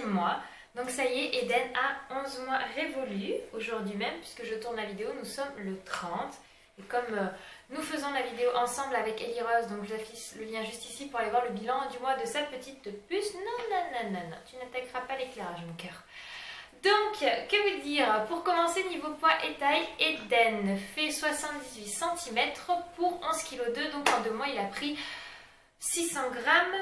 11e mois. Donc ça y est, Eden a 11 mois révolus aujourd'hui même, puisque je tourne la vidéo, nous sommes le 30. Et comme nous faisons la vidéo ensemble avec Ellie Rose, donc j'affiche le lien juste ici pour aller voir le bilan du mois de sa petite puce. Non, tu n'attaqueras pas l'éclairage mon cœur. Donc, que vous dire? Pour commencer, niveau poids et taille, Eden fait 78 cm pour 11,2 kg. Donc en 2 mois, il a pris 600 grammes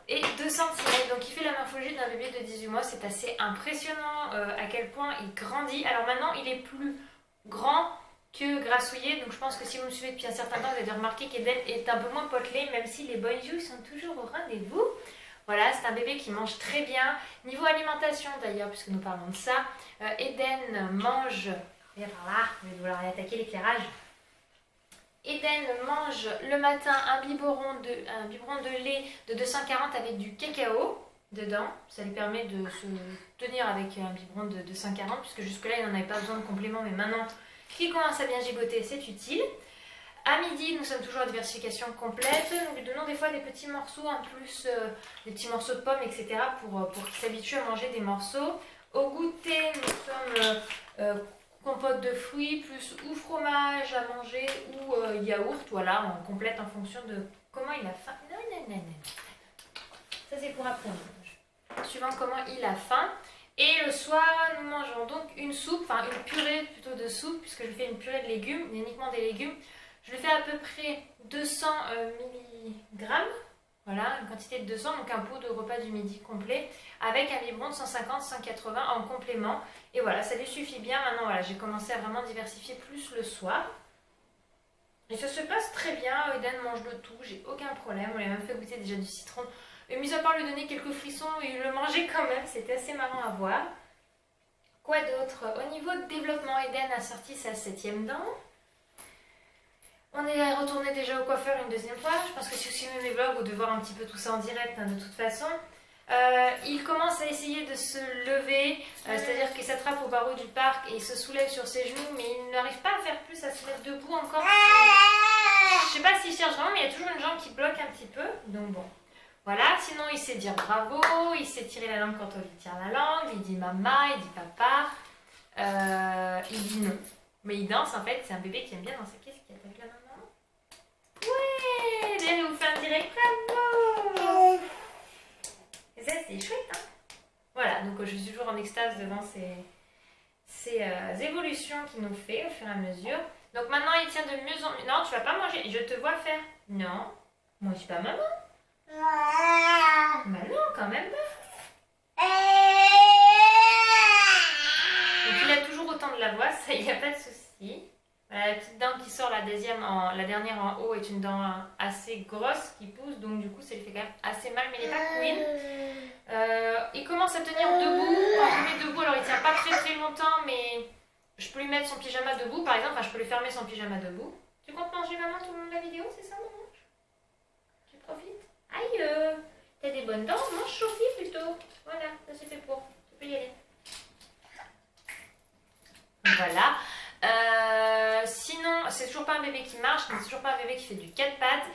et 2 cm. Donc il fait la morphologie d'un bébé de 18 mois. C'est assez impressionnant à quel point il grandit. Alors maintenant, il est plus grand que grassouillé. Donc je pense que si vous me suivez depuis un certain temps, vous avez remarqué qu'Eden est un peu moins potelé, même si les bonjous sont toujours au rendez-vous. Voilà, c'est un bébé qui mange très bien. Niveau alimentation d'ailleurs, puisque nous parlons de ça, Eden mange... Regarde par là, je vais vouloir aller attaquer l'éclairage. Eden mange le matin un biberon de lait de 240 avec du cacao dedans. Ça lui permet de se tenir avec un biberon de 240, puisque jusque-là, il n'en avait pas besoin de complément, mais maintenant qu'il commence à bien gigoter, c'est utile. À midi, nous sommes toujours en diversification complète. Nous lui donnons des fois des petits morceaux en plus, des petits morceaux de pommes, etc. pour qu'il s'habitue à manger des morceaux. Au goûter, nous sommes compote de fruits, plus ou fromage à manger, ou yaourt. Voilà, on complète en fonction de comment il a faim. Non. Ça, c'est pour après. Suivant comment il a faim. Et le soir, nous mangeons donc une soupe, enfin une purée plutôt de soupe, puisque je fais une purée de légumes, uniquement des légumes. Je le fais à peu près 200 mg, voilà, une quantité de 200, donc un pot de repas du midi complet, avec un biberon de 150-180 en complément. Et voilà, ça lui suffit bien. Maintenant, voilà, j'ai commencé à vraiment diversifier plus le soir. Et ça se passe très bien, Eden mange de tout, j'ai aucun problème. On lui a même fait goûter déjà du citron. Et mis à part lui donner quelques frissons, il le mangeait quand même, c'était assez marrant à voir. Quoi d'autre? Au niveau de développement, Eden a sorti sa 7e dent. On est retourné déjà au coiffeur une deuxième fois. Je pense que si vous suivez mes vlogs, vous devez voir un petit peu tout ça en direct de toute façon. Il commence à essayer de se lever, c'est-à-dire qu'il s'attrape au barreau du parc et il se soulève sur ses genoux, mais il n'arrive pas à faire plus, à se mettre debout encore. Je sais pas s'il cherche vraiment, mais il y a toujours une jambe qui bloque un petit peu. Donc bon, voilà. Sinon, il sait dire bravo, il sait tirer la langue quand on lui tire la langue, il dit maman, il dit papa, il dit non. Mais il danse en fait, c'est un bébé qui aime bien danser. Qu'est-ce qu'il attaque la maman? Ouais, je vous fais un direct bravo. Et ça c'est chouette hein. Voilà, donc je suis toujours en extase devant ces évolutions qu'il nous fait au fur et à mesure. Donc maintenant il tient de mieux en mieux. Non, tu vas pas manger, je te vois faire. Non, moi je suis pas maman. Bah non, quand même pas. Donc il a toujours autant de la voix, ça y a pas de souci. Voilà, la petite dent qui sort, la dernière en haut, est une dent assez grosse qui pousse, donc du coup ça lui fait quand même assez mal, mais il n'est pas queen. Il commence à tenir debout. Quand je mets debout, alors il tient pas très longtemps, mais je peux lui mettre son pyjama debout par exemple, enfin je peux lui fermer son pyjama debout. Tu comptes manger maman tout le long de la vidéo, c'est ça maman? Tu profites? Aïe, t'as des bonnes dents, mange Sophie plutôt. Voilà, ça c'est fait pour, tu peux y aller. Voilà. Sinon, c'est toujours pas un bébé qui marche, mais c'est toujours pas un bébé qui fait du 4 pattes.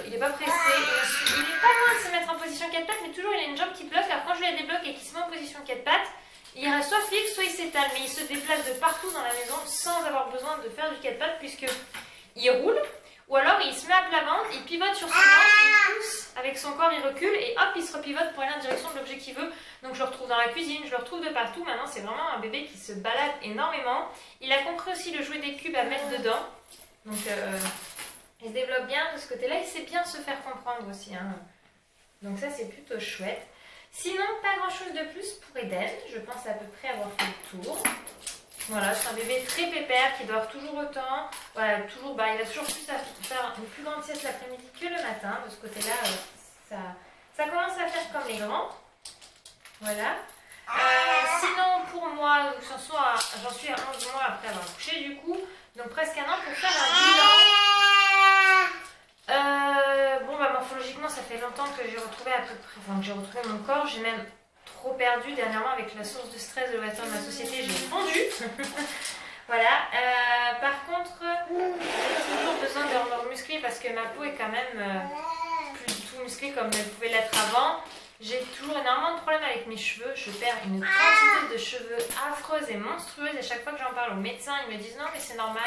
Il est pas pressé, il est pas loin de se mettre en position 4 pattes, mais toujours il a une jambe qui bloque. Alors quand je la débloque et qu'il se met en position 4 pattes, il reste soit fixe, soit il s'étale, mais il se déplace de partout dans la maison sans avoir besoin de faire du 4 pattes, puisque il roule, ou alors il se met à plat ventre, il pivote sur son ventre, il pousse avec son corps, il recule et hop, il se repivote pour aller en direction de l'objet qu'il veut. Donc je le retrouve dans la cuisine, je le retrouve de partout. Maintenant c'est vraiment un bébé qui se balade énormément. Il a compris aussi le jouet des cubes à mettre dedans. Donc il se développe bien de ce côté-là. Il sait bien se faire comprendre aussi. Hein. Donc ça c'est plutôt chouette. Sinon pas grand chose de plus pour Eden. Je pense à peu près avoir fait le tour. Voilà, c'est un bébé très pépère qui dort toujours autant. Voilà, toujours, il a toujours plus à faire une plus grande sieste l'après-midi que le matin. De ce côté-là, ça commence à faire comme les grands. Voilà. Sinon, pour moi, j'en suis à 11 mois après avoir couché du coup. Donc presque un an pour faire un bilan. Morphologiquement, ça fait longtemps que j'ai retrouvé à peu près, enfin que j'ai retrouvé mon corps. J'ai même trop perdu dernièrement avec la source de stress de l'ouverture de ma société. J'ai fondu. Voilà. Par contre, j'ai toujours besoin de me muscler parce que ma peau est quand même plus du tout musclée comme elle pouvait l'être avant. J'ai toujours énormément de problèmes avec mes cheveux. Je perds une quantité de cheveux affreuse et monstrueuse. Et chaque fois que j'en parle aux médecins, ils me disent non, mais c'est normal,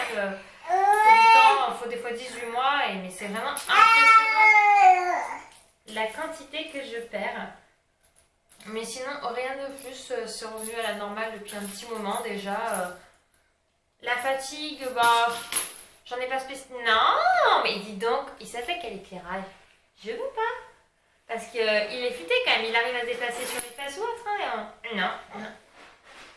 faut du temps, faut des fois 18 mois. Mais c'est vraiment impressionnant la quantité que je perds. Mais sinon, rien de plus, c'est revenu à la normale depuis un petit moment déjà. La fatigue, bah, j'en ai pas spécialement. Non, mais dis donc, il s'attaque à l'éclairage. Je veux pas. Parce qu'il est futé quand même, il arrive à se déplacer sur les fesses ou autre. Hein, non.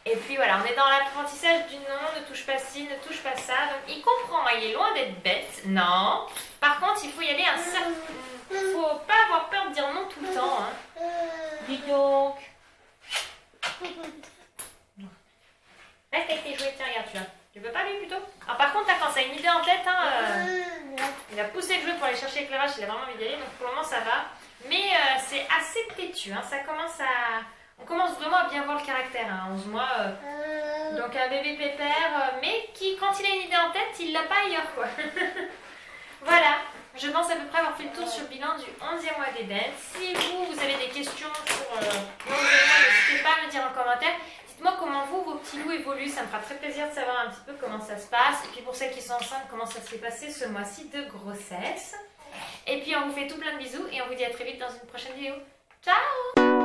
Et puis voilà, on est dans l'apprentissage du non, ne touche pas ci, ne touche pas ça. Donc il comprend, il est loin d'être bête. Non. Par contre, il faut y aller un certain. Faut pas avoir peur de dire non tout le temps. Hein. Dis donc. Reste avec tes jouets, tiens, regarde, tu vois. Tu veux pas lui plutôt? Alors par contre, là, quand ça a une idée en tête, hein, il a poussé le jouet pour aller chercher l'éclairage, il a vraiment envie d'y aller, donc pour le moment ça va. Mais c'est assez têtu, hein, ça commence à... On commence vraiment à bien voir le caractère, hein, 11 mois. Donc un bébé pépère, mais qui, quand il a une idée en tête, il l'a pas ailleurs, quoi. Voilà, je pense à peu près avoir fait le tour sur le bilan du 11e mois d'Eden. Si vous avez des questions sur le 11e mois, n'hésitez pas à me dire en commentaire. Dites-moi comment vos petits loups évoluent, ça me fera très plaisir de savoir un petit peu comment ça se passe. Et puis pour celles qui sont enceintes, comment ça s'est passé ce mois-ci de grossesse. Et puis on vous fait tout plein de bisous et on vous dit à très vite dans une prochaine vidéo. Ciao!